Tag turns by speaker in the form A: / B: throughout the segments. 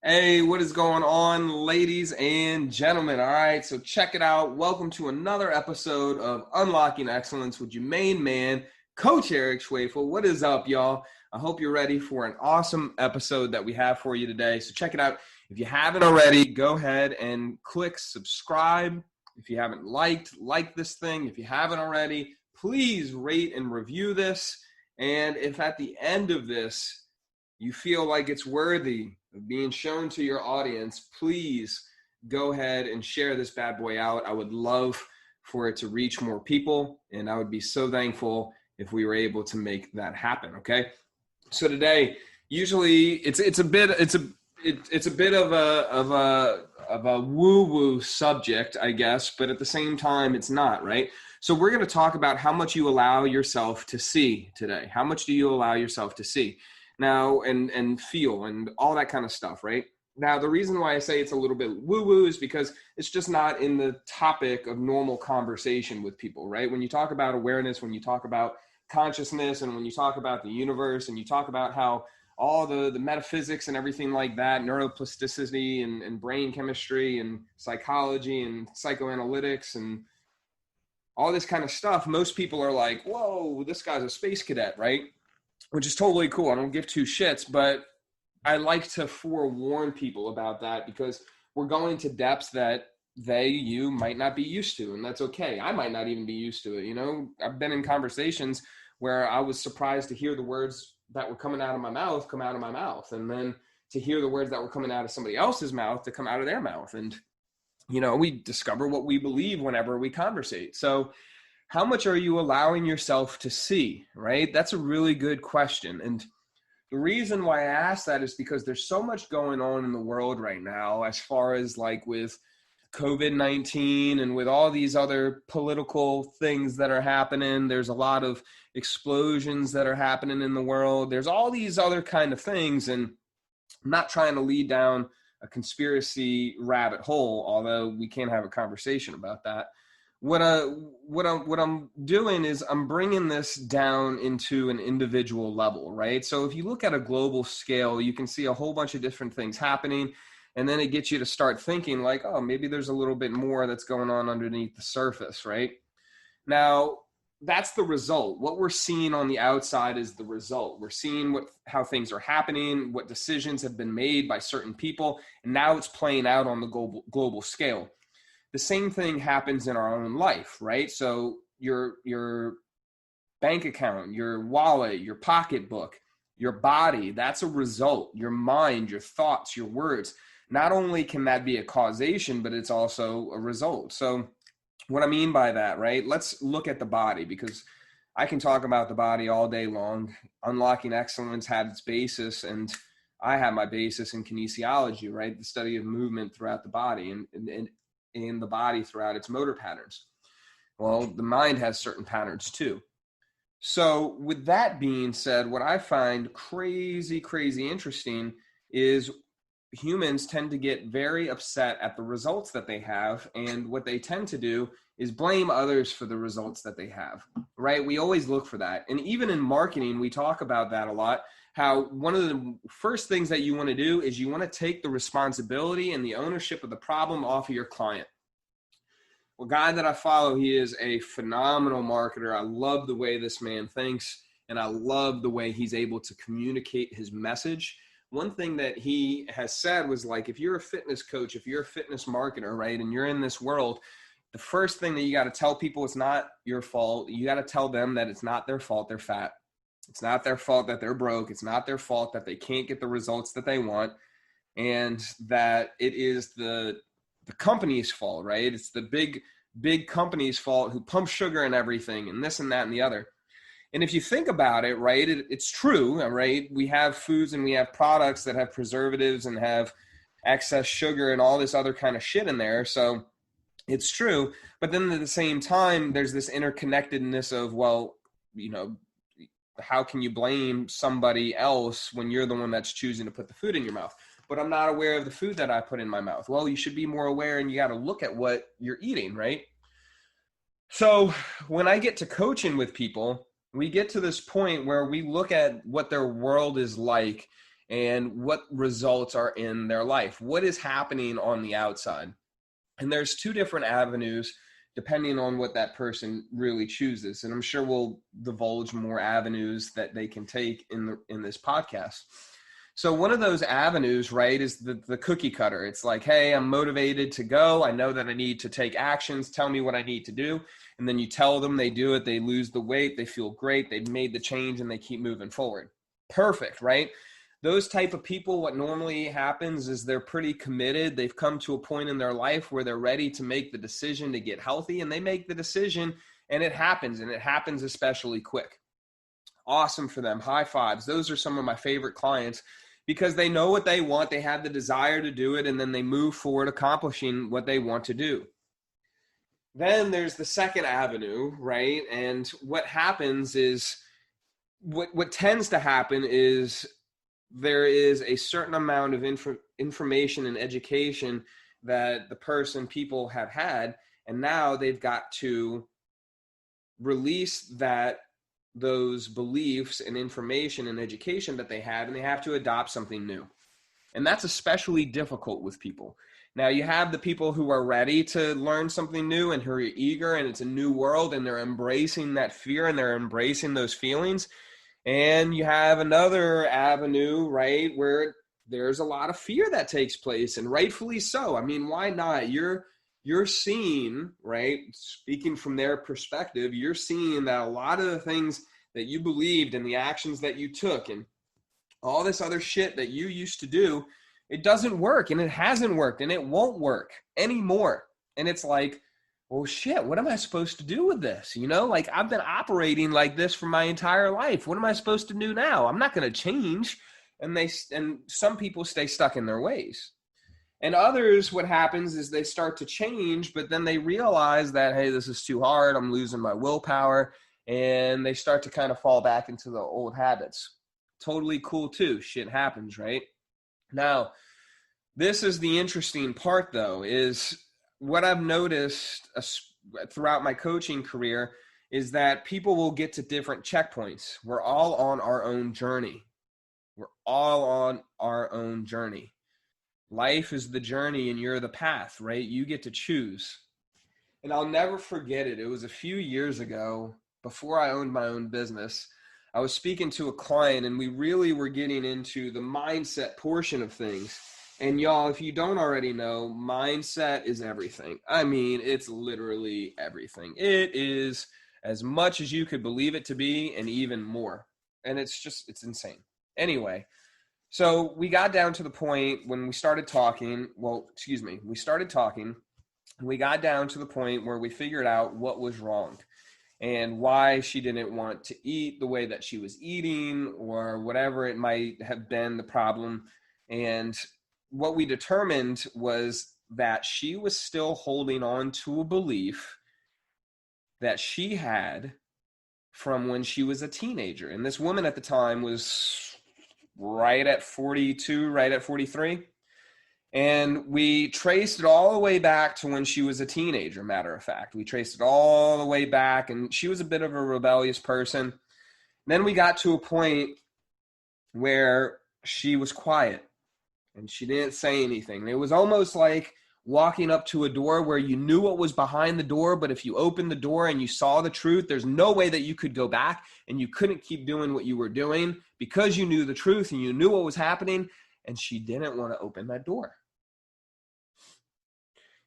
A: Hey, what is going on, ladies and gentlemen? All right, so check it out. Welcome to another episode of Unlocking Excellence with your main man, Coach Eric Schwefel. What is up, y'all? I hope you're ready for an awesome episode that we have for you today. So check it out. If you haven't already, go ahead and click subscribe. If you haven't like this thing. If you haven't already, please rate and review this. And if at the end of this, you feel like it's worthy of being shown to your audience, please go ahead and share this bad boy out. I would love for it to reach more people, and I would be so thankful if we were able to make that happen. Okay. So today, usually it's a bit of a woo-woo subject, I guess, but at the same time, it's not, right? So we're going to talk about how much you allow yourself to see today. How much do you allow yourself to see? Now, and feel and all that kind of stuff, right? Now, the reason why I say it's a little bit woo-woo is because it's just not in the topic of normal conversation with people, right? When you talk about awareness, when you talk about consciousness, and when you talk about the universe, and you talk about how all the metaphysics and everything like that, neuroplasticity and brain chemistry and psychology and psychoanalytics and all this kind of stuff, most people are like, whoa, this guy's a space cadet, right? Which is totally cool. I don't give two shits, but I like to forewarn people about that because we're going to depths that you might not be used to, and that's okay. I might not even be used to it. You know, I've been in conversations where I was surprised to hear the words that were coming out of my mouth come out of my mouth, and then to hear the words that were coming out of somebody else's mouth to come out of their mouth. And, you know, we discover what we believe whenever we conversate. So how much are you allowing yourself to see, right? That's a really good question. And the reason why I ask that is because there's so much going on in the world right now as far as like with COVID-19 and with all these other political things that are happening. There's a lot of explosions that are happening in the world. There's all these other kind of things. And I'm not trying to lead down a conspiracy rabbit hole, although we can have a conversation about that. What I'm doing is I'm bringing this down into an individual level, right? So if you look at a global scale, you can see a whole bunch of different things happening, and then it gets you to start thinking like, oh, maybe there's a little bit more that's going on underneath the surface, right? Now, that's the result. What we're seeing on the outside is the result. We're seeing how things are happening, what decisions have been made by certain people, and now it's playing out on the global scale. The same thing happens in our own life, right? So your bank account, your wallet, your pocketbook, your body, that's a result. Your mind, your thoughts, your words. Not only can that be a causation, but it's also a result. So what I mean by that, right? Let's look at the body, because I can talk about the body all day long. Unlocking Excellence had its basis, and I have my basis in kinesiology, right? The study of movement throughout the body and in the body throughout its motor patterns. Well, the mind has certain patterns too. So with that being said, what I find crazy interesting is humans tend to get very upset at the results that they have. And what they tend to do is blame others for the results that they have, right? We always look for that. And even in marketing, we talk about that a lot. How one of the first things that you want to do is you want to take the responsibility and the ownership of the problem off of your client. Well, guy that I follow, he is a phenomenal marketer. I love the way this man thinks, and I love the way he's able to communicate his message. One thing that he has said was like, if you're a fitness coach, if you're a fitness marketer, right, and you're in this world, the first thing that you got to tell people, it's not your fault. You got to tell them that it's not their fault they're fat. It's not their fault that they're broke. It's not their fault that they can't get the results that they want, and that it is the company's fault, right? It's the big company's fault who pumps sugar in everything and this and that and the other. And if you think about it, right, it's true, right? We have foods and we have products that have preservatives and have excess sugar and all this other kind of shit in there. So it's true. But then at the same time, there's this interconnectedness of, well, you know, how can you blame somebody else when you're the one that's choosing to put the food in your mouth? But I'm not aware of the food that I put in my mouth. Well, you should be more aware, and you got to look at what you're eating, right? So when I get to coaching with people, we get to this point where we look at what their world is like, and what results are in their life. What is happening on the outside? And there's two different avenues depending on what that person really chooses. And I'm sure we'll divulge more avenues that they can take in this podcast. So one of those avenues, right, is the cookie cutter. It's like, hey, I'm motivated to go. I know that I need to take actions. Tell me what I need to do. And then you tell them, they do it. They lose the weight. They feel great. They've made the change and they keep moving forward. Perfect, right? Those type of people, what normally happens is they're pretty committed. They've come to a point in their life where they're ready to make the decision to get healthy, and they make the decision and it happens especially quick. Awesome for them. High fives. Those are some of my favorite clients because they know what they want. They have the desire to do it, and then they move forward accomplishing what they want to do. Then there's the second avenue, right? And what happens is what tends to happen is there is a certain amount of information and education that people have had, and now they've got to release those beliefs and information and education that they have, and they have to adopt something new. And that's especially difficult with people. Now you have the people who are ready to learn something new and who are eager, and it's a new world, and they're embracing that fear and they're embracing those feelings. And you have another avenue, right, where there's a lot of fear that takes place, and rightfully so. I mean, why not? You're seeing, right, speaking from their perspective, you're seeing that a lot of the things that you believed and the actions that you took and all this other shit that you used to do, it doesn't work, and it hasn't worked, and it won't work anymore. And it's like, well, shit, what am I supposed to do with this? Like I've been operating like this for my entire life. What am I supposed to do now? I'm not going to change. And some people stay stuck in their ways. And others, what happens is they start to change, but then they realize that, hey, this is too hard. I'm losing my willpower. And they start to kind of fall back into the old habits. Totally cool too. Shit happens, right? Now, this is the interesting part though, is what I've noticed throughout my coaching career is that people will get to different checkpoints. We're all on our own journey. Life is the journey and you're the path, right? You get to choose. And I'll never forget it. It was a few years ago, before I owned my own business. I was speaking to a client and we really were getting into the mindset portion of things. And y'all, if you don't already know, mindset is everything. I mean, it's literally everything. It is as much as you could believe it to be and even more. And it's insane. Anyway, so we got down to the point when we started talking. We got down to the point where we figured out what was wrong and why she didn't want to eat the way that she was eating or whatever it might have been the problem. And what we determined was that she was still holding on to a belief that she had from when she was a teenager. And this woman at the time was right at 42, right at 43. And we traced it all the way back to when she was a teenager, matter of fact. We traced it all the way back, and she was a bit of a rebellious person. Then we got to a point where she was quiet. And she didn't say anything. It was almost like walking up to a door where you knew what was behind the door, but if you opened the door and you saw the truth, there's no way that you could go back, and you couldn't keep doing what you were doing because you knew the truth and you knew what was happening, and she didn't want to open that door.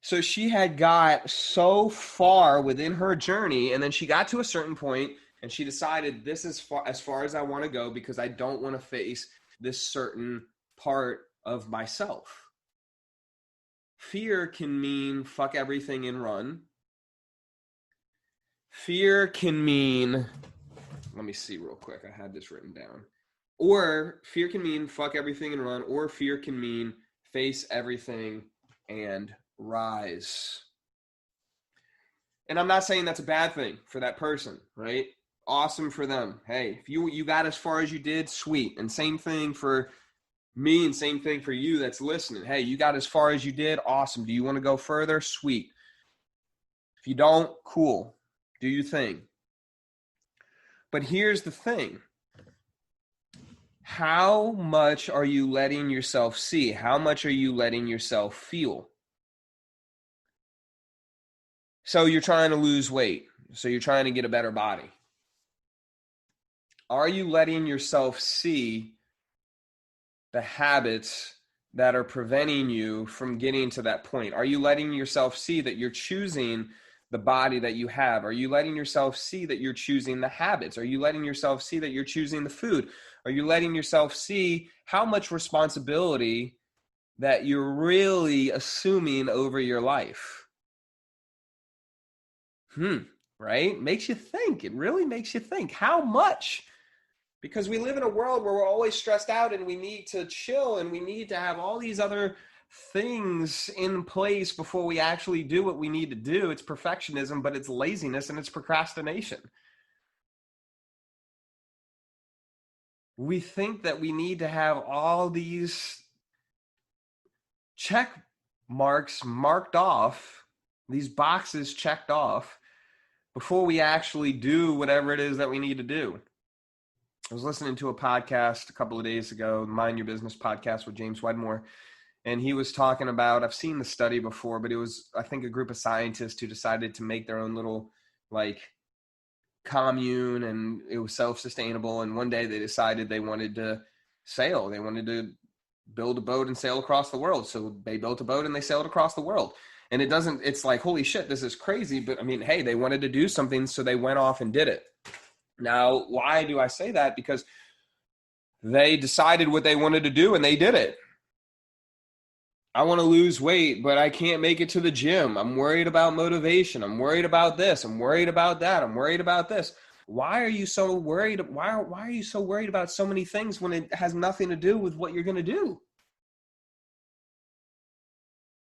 A: So she had got so far within her journey, and then she got to a certain point, and she decided this is as far as I want to go because I don't want to face this certain part of myself. Fear can mean fuck everything and run. Fear can mean, let me see real quick. I had this written down. Or fear can mean fuck everything and run, or fear can mean face everything and rise. And I'm not saying that's a bad thing for that person, right? Awesome for them. Hey, if you got as far as you did, sweet. And same thing for me and same thing for you that's listening. Hey, you got as far as you did, awesome. Do you want to go further? Sweet. If you don't, cool. Do your thing. But here's the thing. How much are you letting yourself see? How much are you letting yourself feel? So you're trying to lose weight. So you're trying to get a better body. Are you letting yourself see the habits that are preventing you from getting to that point? Are you letting yourself see that you're choosing the body that you have? Are you letting yourself see that you're choosing the habits? Are you letting yourself see that you're choosing the food? Are you letting yourself see how much responsibility that you're really assuming over your life? Right? Makes you think. It really makes you think. How much? Because we live in a world where we're always stressed out and we need to chill and we need to have all these other things in place before we actually do what we need to do. It's perfectionism, but it's laziness and it's procrastination. We think that we need to have all these check marks marked off, these boxes checked off before we actually do whatever it is that we need to do. I was listening to a podcast a couple of days ago, Mind Your Business podcast with James Wedmore, and he was talking about, I've seen the study before, but it was, I think, a group of scientists who decided to make their own little like commune, and it was self-sustainable. And one day they decided they wanted to sail. They wanted to build a boat and sail across the world. So they built a boat and they sailed across the world. And it's like, holy shit, this is crazy. But I mean, hey, they wanted to do something, so they went off and did it. Now, why do I say that? Because they decided what they wanted to do and they did it. I want to lose weight, but I can't make it to the gym. I'm worried about motivation. I'm worried about this. I'm worried about that. I'm worried about this. Why are you so worried? Why are you so worried about so many things when it has nothing to do with what you're going to do?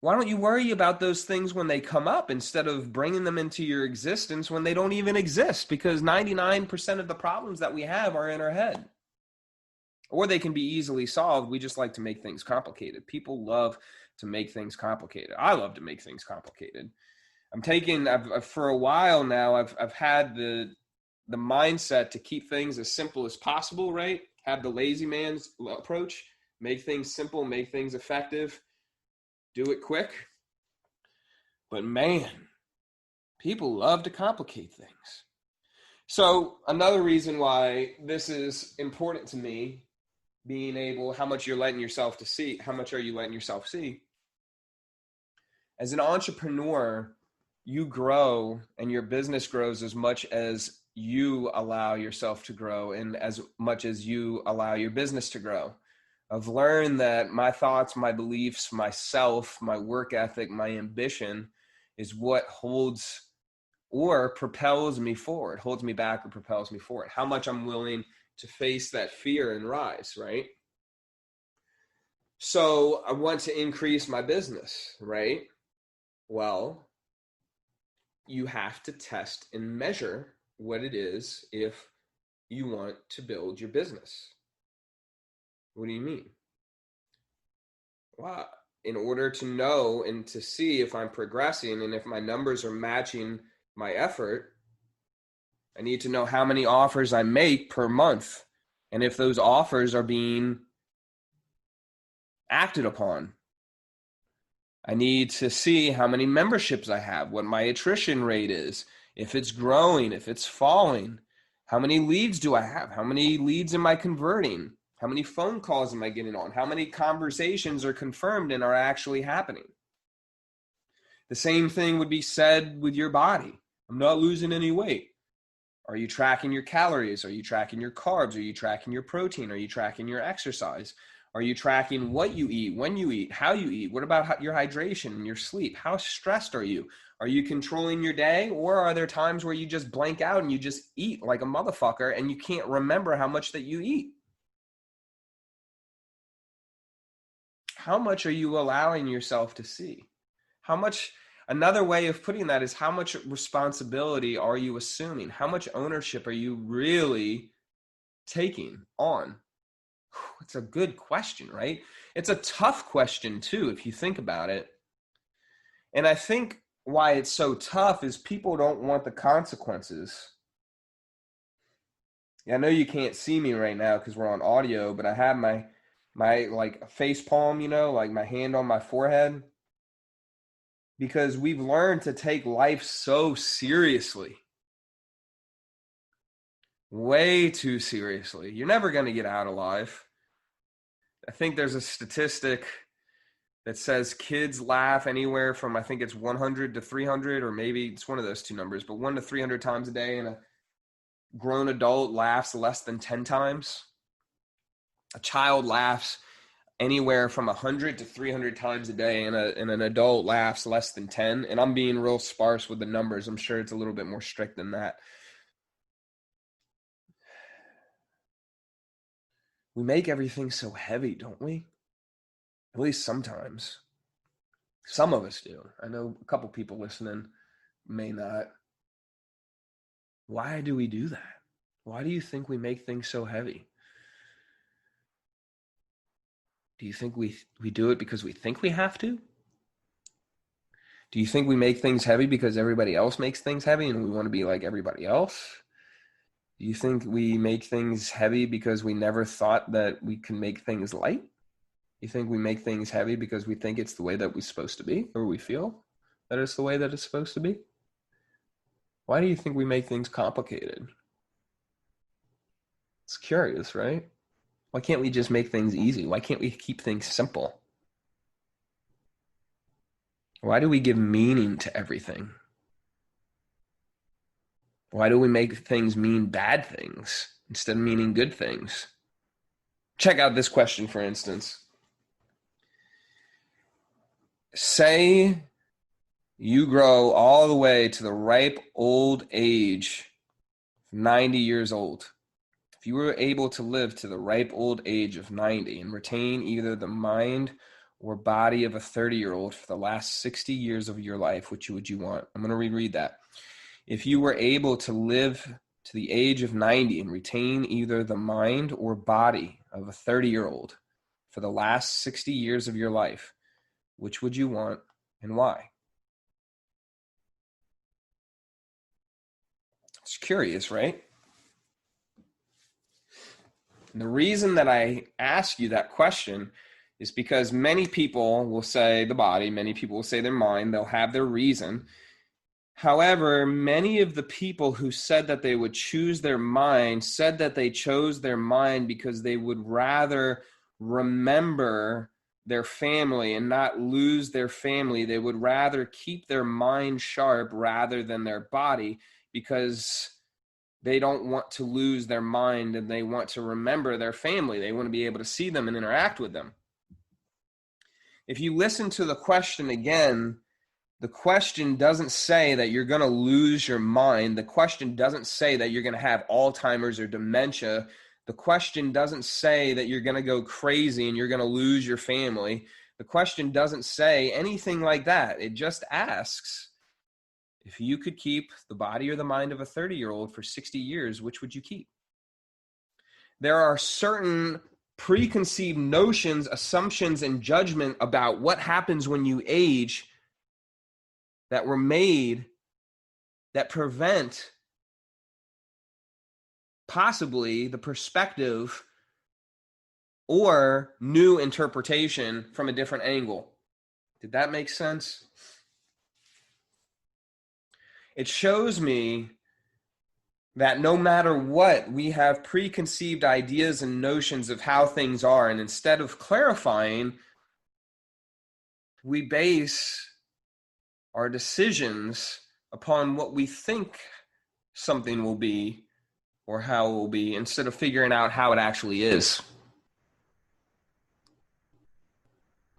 A: Why don't you worry about those things when they come up instead of bringing them into your existence when they don't even exist? Because 99% of the problems that we have are in our head. Or they can be easily solved. We just like to make things complicated. People love to make things complicated. I love to make things complicated. For a while now, I've had the mindset to keep things as simple as possible, right? Have the lazy man's approach, make things simple, make things effective, do it quick. But man, people love to complicate things. So another reason why this is important to me, being able, how much you're letting yourself to see, how much are you letting yourself see? As an entrepreneur, you grow and your business grows as much as you allow yourself to grow and as much as you allow your business to grow. I've learned that my thoughts, my beliefs, myself, my work ethic, my ambition is what holds or propels me forward, holds me back or propels me forward. How much I'm willing to face that fear and rise, right? So I want to increase my business, right? Well, you have to test and measure what it is if you want to build your business. What do you mean? Well, in order to know and to see if I'm progressing and if my numbers are matching my effort, I need to know how many offers I make per month and if those offers are being acted upon. I need to see how many memberships I have, what my attrition rate is, if it's growing, if it's falling. How many leads do I have? How many leads am I converting? How many phone calls am I getting on? How many conversations are confirmed and are actually happening? The same thing would be said with your body. I'm not losing any weight. Are you tracking your calories? Are you tracking your carbs? Are you tracking your protein? Are you tracking your exercise? Are you tracking what you eat, when you eat, how you eat? What about your hydration and your sleep? How stressed are you? Are you controlling your day? Or are there times where you just blank out and you just eat like a motherfucker and you can't remember how much that you eat? How much are you allowing yourself to see? How much, another way of putting that is how much responsibility are you assuming? How much ownership are you really taking on? It's a good question, right? It's a tough question too, if you think about it. And I think why it's so tough is people don't want the consequences Yeah, I know you can't see me right now because we're on audio, but I have my like face palm, like my hand on my forehead, because we've learned to take life so seriously. Way too seriously. You're never going to get out alive. I think there's a statistic that says kids laugh anywhere from, I think it's 100 to 300, or maybe it's one of those two numbers, but 1 to 300 times a day, and a grown adult laughs less than 10 times. A child laughs anywhere from 100 to 300 times a day, and an adult laughs less than 10. And I'm being real sparse with the numbers. I'm sure it's a little bit more strict than that. We make everything so heavy, don't we? At least sometimes. Some of us do. I know a couple people listening may not. Why do we do that? Why do you think we make things so heavy? Do you think we do it because we think we have to? Do you think we make things heavy because everybody else makes things heavy and we want to be like everybody else? Do you think we make things heavy because we never thought that we can make things light? You think we make things heavy because we think it's the way that we're supposed to be, or we feel that it's the way that it's supposed to be? Why do you think we make things complicated? It's curious, right? Why can't we just make things easy? Why can't we keep things simple? Why do we give meaning to everything? Why do we make things mean bad things instead of meaning good things? Check out this question, for instance. Say you grow all the way to the ripe old age, 90 years old. If you were able to live to the ripe old age of 90 and retain either the mind or body of a 30-year-old for the last 60 years of your life, which would you want? I'm going to reread that. If you were able to live to the age of 90 and retain either the mind or body of a 30-year-old for the last 60 years of your life, which would you want and why? It's curious, right? And the reason that I ask you that question is because many people will say the body, many people will say their mind, they'll have their reason. However, many of the people who said that they would choose their mind said that they chose their mind because they would rather remember their family and not lose their family. They would rather keep their mind sharp rather than their body, because they don't want to lose their mind and they want to remember their family. They want to be able to see them and interact with them. If you listen to the question again, the question doesn't say that you're going to lose your mind. The question doesn't say that you're going to have Alzheimer's or dementia. The question doesn't say that you're going to go crazy and you're going to lose your family. The question doesn't say anything like that. It just asks, if you could keep the body or the mind of a 30-year-old for 60 years, which would you keep? There are certain preconceived notions, assumptions, and judgment about what happens when you age that were made that prevent possibly the perspective or new interpretation from a different angle. Did that make sense? It shows me that no matter what, we have preconceived ideas and notions of how things are, and instead of clarifying, we base our decisions upon what we think something will be or how it will be, instead of figuring out how it actually is.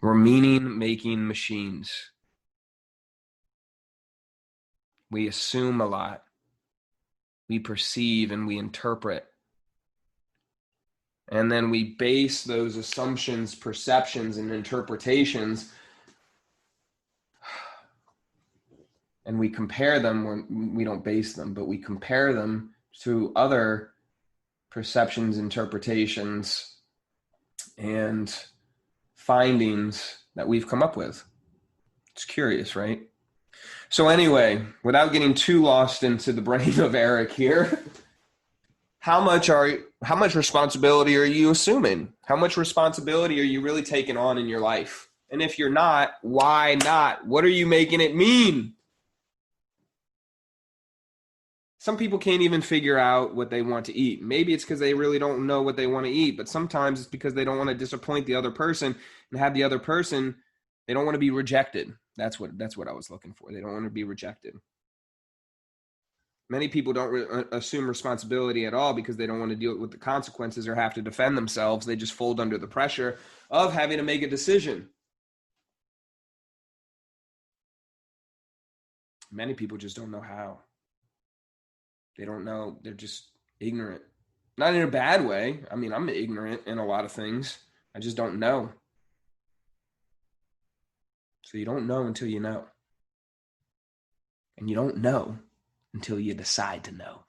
A: We're meaning-making machines. We assume a lot. We perceive and we interpret. And then we base those assumptions, perceptions, and interpretations, and we compare them, when we don't base them, but we compare them to other perceptions, interpretations, and findings that we've come up with. It's curious, right? So anyway, without getting too lost into the brain of Eric here, how much responsibility are you assuming? How much responsibility are you really taking on in your life? And if you're not, why not? What are you making it mean? Some people can't even figure out what they want to eat. Maybe it's because they really don't know what they want to eat, but sometimes it's because they don't want to disappoint the other person and have the other person, they don't want to be rejected. That's what I was looking for. They don't want to be rejected. Many people don't assume responsibility at all because they don't want to deal with the consequences or have to defend themselves. They just fold under the pressure of having to make a decision. Many people just don't know how. They don't know. They're just ignorant. Not in a bad way. I mean, I'm ignorant in a lot of things. I just don't know. So you don't know until you know. And you don't know until you decide to know.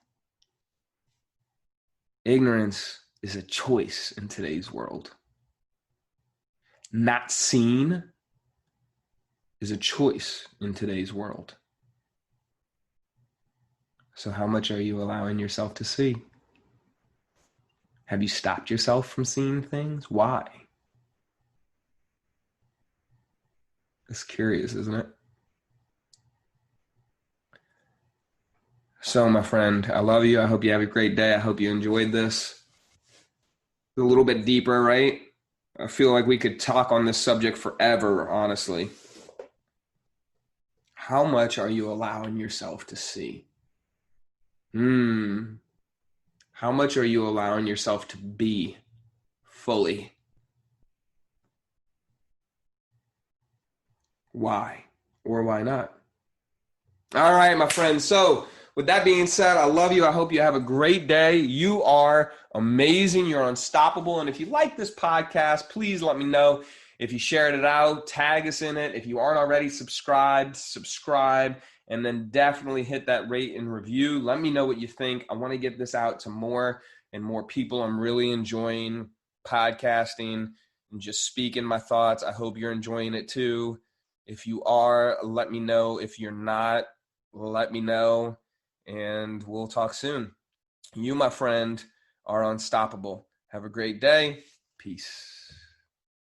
A: Ignorance is a choice in today's world. Not seen is a choice in today's world. So how much are you allowing yourself to see? Have you stopped yourself from seeing things? Why? It's curious, isn't it? So, my friend, I love you. I hope you have a great day. I hope you enjoyed this. A little bit deeper, right? I feel like we could talk on this subject forever, honestly. How much are you allowing yourself to see? How much are you allowing yourself to be fully? Why or why not? All right, my friends. So with that being said, I love you. I hope you have a great day. You are amazing. You're unstoppable. And if you like this podcast, please let me know. If you shared it out, tag us in it. If you aren't already subscribed, subscribe, and then definitely hit that rate and review. Let me know what you think. I want to get this out to more and more people. I'm really enjoying podcasting and just speaking my thoughts. I hope you're enjoying it too. If you are, let me know. If you're not, let me know, and we'll talk soon. You, my friend, are unstoppable. Have a great day. Peace.